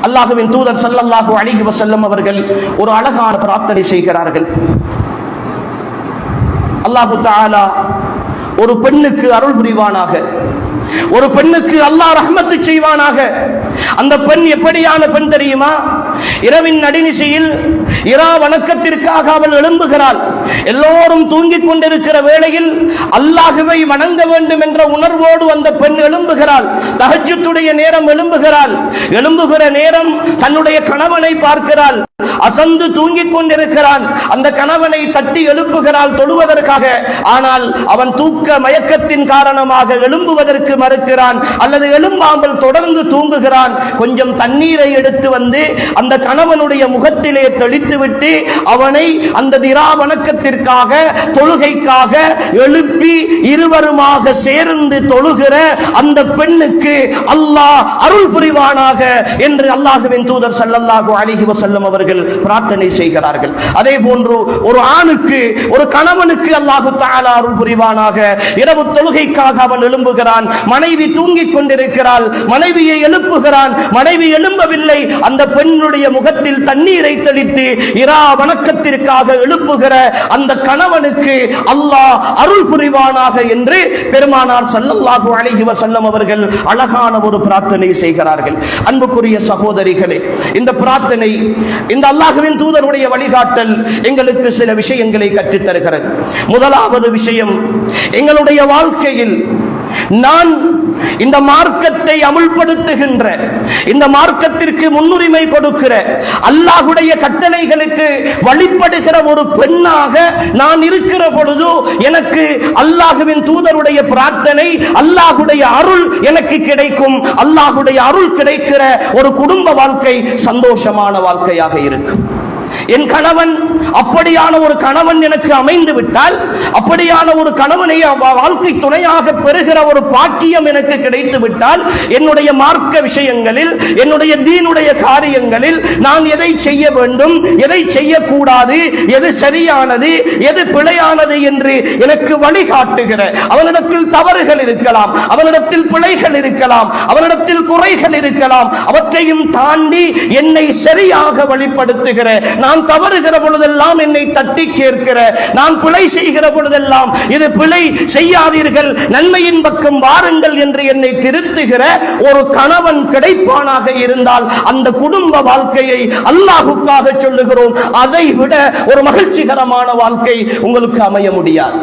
அல்லாஹ்வின் தூதர் ஸல்லல்லாஹு அலைஹி வஸல்லம் அவர்கள் ஒரு அழகான பிரார்த்தனை செய்கிறார்கள். அல்லாஹு தஆலா ஒரு பெண்ணுக்கு அருள் புரிவானாக, ஒரு பெண்ணுக்கு அல்லாஹ் ரஹ்மத்து செய்வானாக. அந்த பெண் எப்படியான பெண் தெரியுமா? இரவின் நடுநிசையில் இரா வணக்கத்திற்காக அவள் எழும்புகிறாள். எல்லோரும் தூங்கிக் கொண்டிருக்கிற வேளையில் அல்லாஹ்வை வணங்க வேண்டும் என்ற உணர்வோடு அந்த பெண் எழும்புகிறாள். தஹஜ்ஜுடைய நேரம் எழும்புகிறாள். எழும்புகிற நேரம் தன்னுடைய கணவனை பார்க்கிறாள். அசந்து தூங்கிக் கொண்டிருக்கிறான். அந்த கணவனை தட்டி எழுப்புகிறாள் தொழுவதற்காக. ஆனால் அவன் தூக்க மயக்கத்தின் காரணமாக எழும்புவதற்கு மறுக்கிறான், அல்லது எழும்பாமல் தொடர்ந்து தூங்குகிறான். கொஞ்சம் தண்ணீரை எடுத்து வந்து அந்த கணவனுடைய முகத்திலே தெளித்துவிட்டு அவனை அந்த திரா வணக்கத்திற்காக, தொழுகைக்காக எழுப்பி இருவருமாக சேர்ந்து தொழுகிற அந்த பெண்ணுக்கு அல்லாஹ் அருள் புரிவானாக என்று அல்லாஹ்வின் தூதர் ஸல்லல்லாஹு அலைஹி வஸல்லம் அவர்கள் பிரார்த்தனை செய்கிறார்கள். அதே போன்று ஒரு ஆணுக்கு, ஒரு கணவனுக்கு அல்லாஹ் தஆலா அருள் புரிவானாக. இரவு தொழுகைக்காக அவன் எழும்புகிறான். மனைவி தூங்கிக் கொண்டிருக்கிறாள். மனைவியை எழுப்புகிறான். மனைவி எழும்பவில்லை. அந்த பெண்ணுடைய முகத்தில் தண்ணீரை தெளித்து இரா வணக்கத்திற்காக எழுப்புகிற அந்த கணவனுக்கு அல்லாஹ் அருள் புரிவானாக என்று பெருமானார் ஸல்லல்லாஹு அலைஹி வஸல்லம் அவர்கள் அழகான ஒரு பிரார்த்தனை செய்கிறார்கள். அன்புக்குரிய சகோதரிகளே, இந்த பிரார்த்தனை, இந்த அல்லாஹ்வின் தூதருடைய வழிகாட்டல் எங்களுக்கு சில விஷயங்களை கற்றுத் தருகிறது. முதலாவது விஷயம், எங்களுடைய வாழ்க்கையில் நான் இந்த மார்க்கத்தை அமுல்படுத்துகின்ற, இந்த மார்க்கத்திற்கு முன்னுரிமை கொடுக்கிற, அல்லாஹ்வுடைய கட்டளைகளுக்கு வழிபடுகிற ஒரு பெண்ணாக நான் இருக்கிற பொழுது எனக்கு அல்லாஹ்வின் தூதருடைய பிரார்த்தனை, அல்லாஹ்வுடைய அருள் எனக்கு கிடைக்கும். அல்லாஹ்வுடைய அருள் கிடைக்கிற ஒரு குடும்ப வாழ்க்கை சந்தோஷமான வாழ்க்கையாக இருக்கும். என் கணவன் அப்படியான ஒரு கணவன் எனக்கு அமைந்து விட்டால், அப்படியான ஒரு கணவனை வாழ்க்கை துணையாக பெறுகிற ஒரு பாக்கியம் எனக்கு கிடைத்து விட்டால், என்னுடைய மார்க்க விஷயங்களில், என்னுடைய தீனுடைய காரியங்களில் நான் எதை செய்ய வேண்டும், எதை செய்யக்கூடாது, எது சரியானது, எது பிழையானது என்று எனக்கு வழிகாட்டுகிற, அவனிடத்தில் தவறுகள் இருக்கலாம், அவனிடத்தில் பிழைகள் இருக்கலாம், அவனிடத்தில் குறைகள் இருக்கலாம், அவற்றையும் தாண்டி என்னை சரியாக வழிபடுத்துகிற, நான் தவறுகிற பொழுதெல்லாம் என்னை தட்டி கேட்கிற, நான் பிழை செய்கிற பொழுதெல்லாம் இது பிழை செய்யாதீர்கள், நன்மையின் பக்கம் வாருங்கள் என்று என்னை திருத்துகிற ஒரு கணவன் கிடைப்பானாக இருந்தால் அந்த குடும்ப வாழ்க்கையை அல்லாஹ்வுக்காக சொல்லுகிறோம், அதை விட ஒரு மகிழ்ச்சிகரமான வாழ்க்கை உங்களுக்கு அமைய முடியாது.